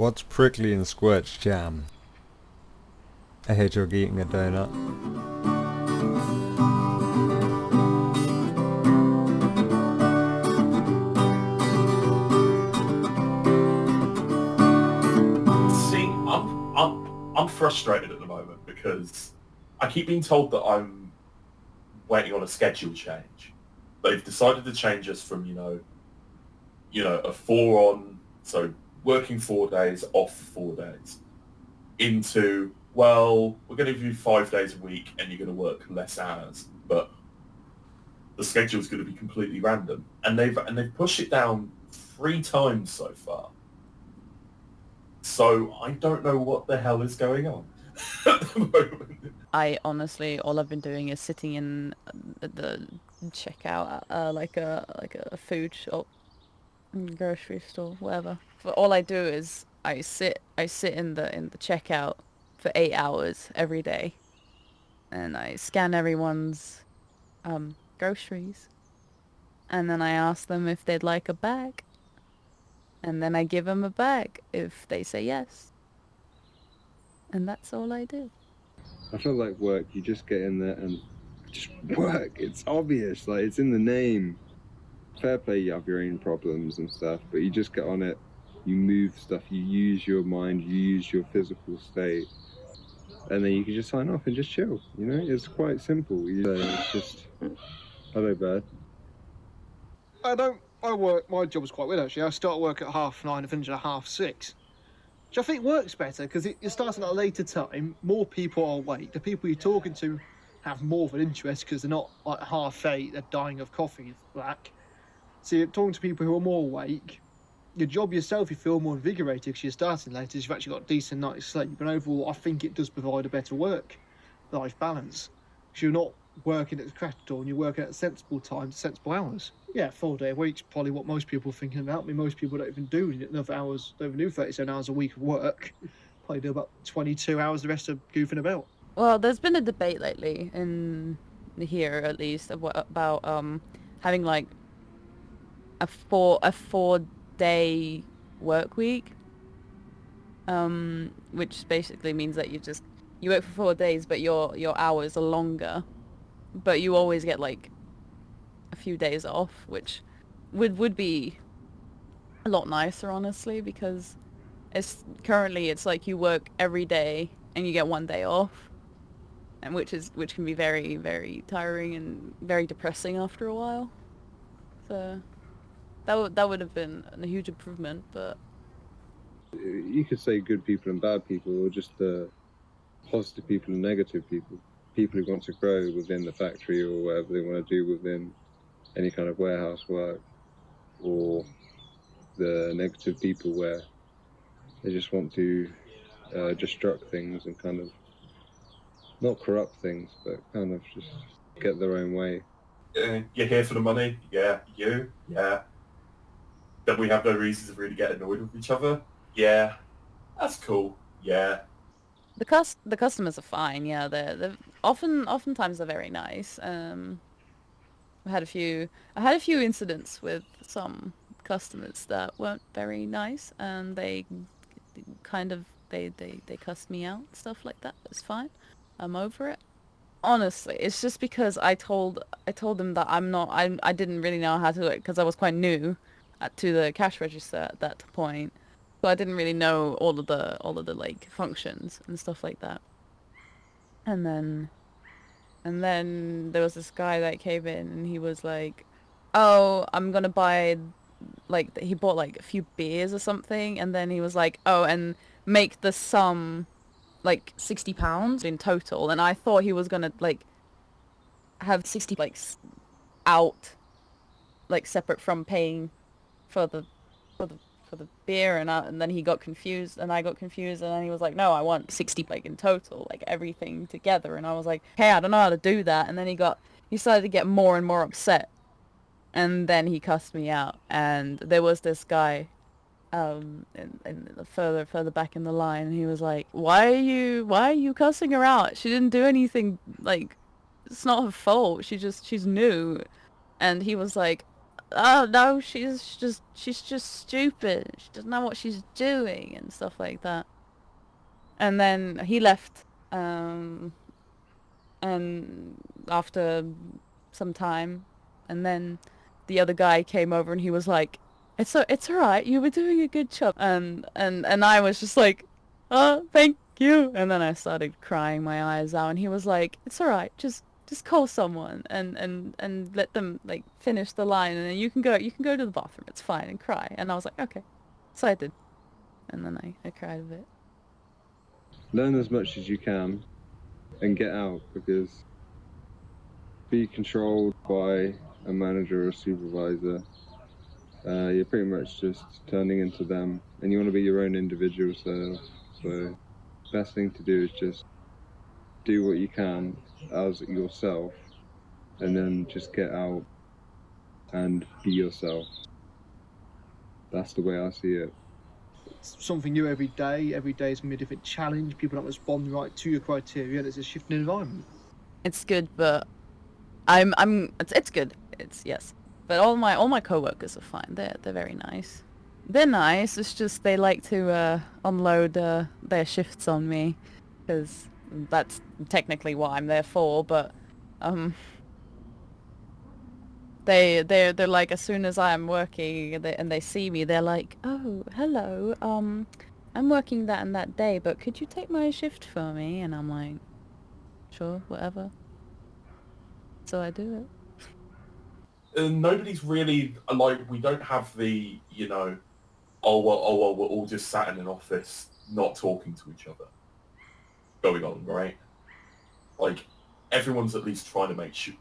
What's prickly and squirts jam? A hedgehog eating a donut. See, I'm frustrated at the moment because I keep being told that I'm waiting on a schedule change. They've decided to change us from a 4 on, so working 4 days, off 4 days, into, well, we're going to give you 5 days a week and you're going to work less hours, but the schedule's going to be completely random. And they've pushed it down 3 times so far. So I don't know what the hell is going on at the moment. I honestly, all I've been doing is sitting in the checkout at like a food shop, grocery store, whatever. But all I do is I sit in the checkout for 8 hours every day, and I scan everyone's groceries, and then I ask them if they'd like a bag, and then I give them a bag if they say yes, and that's all I do. I feel like work, you just get in there and just work. It's obvious, like it's in the name. Fair play, you have your own problems and stuff, but you just get on it, you move stuff, you use your mind, you use your physical state, and then you can just sign off and just chill, you know? It's quite simple. It's just, hello, bad. I work, my job's quite weird actually. I start work at 9:30 and finish at 6:30. Which I think works better because you're starting at a later time, more people are awake, the people you're talking to have more of an interest because they're not like 8:30, they're dying of coffee black. So you're talking to people who are more awake. Your job yourself, you feel more invigorated because you're starting later, you've actually got a decent night's sleep. And overall, I think it does provide a better work-life balance. Because you're not working at the crack of dawn, you're working at sensible times, sensible hours. Yeah, 4-day week's probably what most people are thinking about. I mean, most people don't even do enough hours, don't even do 37 hours a week of work. Probably do about 22 hours, the rest are goofing about. Well, there's been a debate lately, in here at least, about having like a 4-day work week, which basically means that you work for 4 days, but your hours are longer, but you always get like a few days off, which would be a lot nicer, honestly, because it's like you work every day and you get 1 day off, and which can be very, very tiring and very depressing after a while. So that would have been a huge improvement, but You could say good people and bad people, or just positive people and negative people. People who want to grow within the factory or whatever they want to do within any kind of warehouse work, or the negative people where they just want to destruct things and kind of not corrupt things, but kind of just get their own way. You're here for the money? Yeah. You? Yeah. Then we have no reason to really get annoyed with each other? Yeah. That's cool. Yeah. the customers are fine. Yeah, they're oftentimes they're very nice. I had a few incidents with some customers that weren't very nice, and they kind of they cussed me out, stuff like that. It's fine. I'm over it. Honestly, it's just because I told them that I didn't really know how to do it because I was quite new to the cash register at that point. So I didn't really know all of the like functions and stuff like that. And then there was this guy that came in and he was like, "Oh, I'm gonna buy," like he bought like a few beers or something, and then he was like, "Oh, and make the sum like £60 in total." And I thought he was gonna like have 60 like out, like separate from paying for the for the beer, and then he got confused and I got confused, and then he was like, "No, I want 60 like in total, like everything together." And I was like, "Hey, I don't know how to do that." And then he started to get more and more upset, and then he cussed me out. And there was this guy in the further back in the line, and he was like, why are you cussing her out? She didn't do anything, like, it's not her fault. She's new." And he was like, oh no, she's just stupid. She doesn't know what she's doing and stuff like that. And then he left, and after some time, and then the other guy came over and he was like, it's alright, you were doing a good job. And I was just like, oh, thank you. And then I started crying my eyes out, and he was like, it's alright, just call someone and let them like finish the line, and then you can go to the bathroom, it's fine, and cry. And I was like, okay. So I did. And then I cried a bit. Learn as much as you can and get out, because be controlled by a manager or a supervisor, you're pretty much just turning into them, and you want to be your own individual self. So best thing to do is just do what you can as yourself, and then just get out and be yourself. That's the way I see it. It's something new every day. Every day is going to be a different challenge. People don't respond right to your criteria, and it's a shifting environment. It's good, but it's good. It's yes. But all my coworkers are fine. They're very nice. They're nice. It's just they like to unload their shifts on me, because that's technically what I'm there for. But they're like, as soon as I'm working and they see me, they're like, oh, hello. I'm working that and that day, but could you take my shift for me? And I'm like, sure, whatever. So I do it. Nobody's really like, we don't have the, oh well, we're all just sat in an office not talking to each other going on, right? Like, everyone's at least trying to make sure,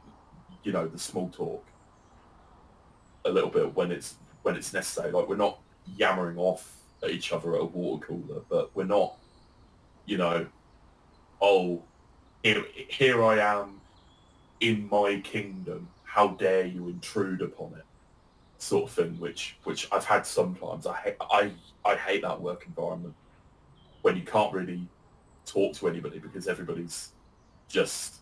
the small talk a little bit when it's necessary. Like, we're not yammering off at each other at a water cooler, but we're not, oh, here I am in my kingdom, how dare you intrude upon it, sort of thing, which I've had sometimes. I hate that work environment when you can't really talk to anybody because everybody's just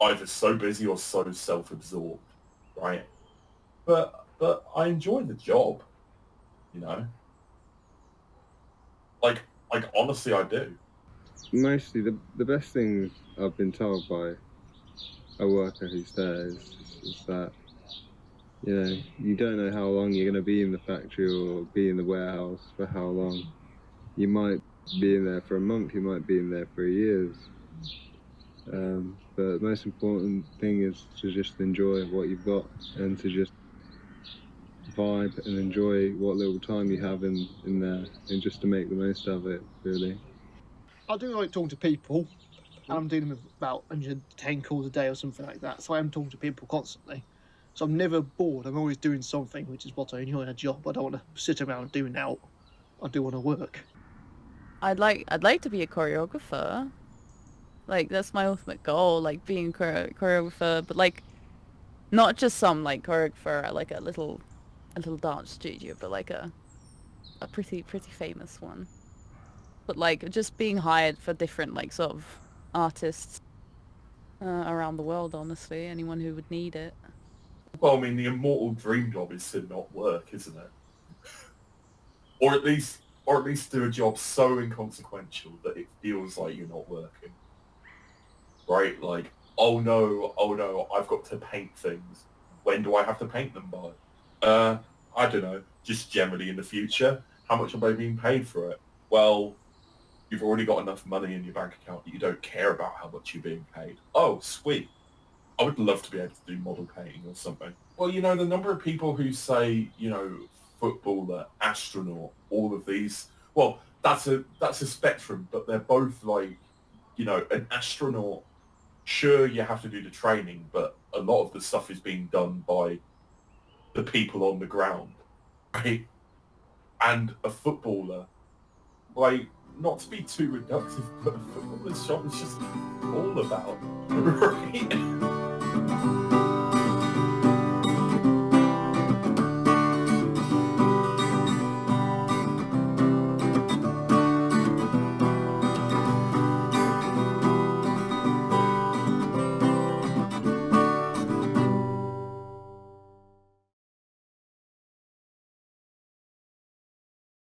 either so busy or so self-absorbed, right? But I enjoy the job, like honestly I do. Mostly the best thing I've been told by a worker who's there is that, you don't know how long you're going to be in the factory or be in the warehouse for how long. You might be in there for a month, you might be in there for years. But the most important thing is to just enjoy what you've got and to just vibe and enjoy what little time you have in there, and just to make the most of it, really. I do like talking to people, and I'm dealing with about 110 calls a day or something like that, so I am talking to people constantly. So I'm never bored. I'm always doing something, which is what I enjoy in a job. I don't want to sit around doing out. I do want to work. I'd like to be a choreographer. Like, that's my ultimate goal, like being a choreographer, but like not just some like choreographer at like a little dance studio, but like a pretty famous one. But like just being hired for different like sort of artists around the world, honestly, anyone who would need it. Well, I mean, the immortal dream job is to not work, isn't it? Or at least do a job so inconsequential that it feels like you're not working. Right? Like, oh no, I've got to paint things. When do I have to paint them by? I don't know, just generally in the future. How much am I being paid for it? Well, you've already got enough money in your bank account that you don't care about how much you're being paid. Oh, sweet. I would love to be able to do model painting or something. Well, the number of people who say, footballer, astronaut, all of these, well, that's a spectrum, but they're both like, an astronaut, sure, you have to do the training, but a lot of the stuff is being done by the people on the ground, right? And a footballer, like, not to be too reductive, but a footballer's job is just all about, right?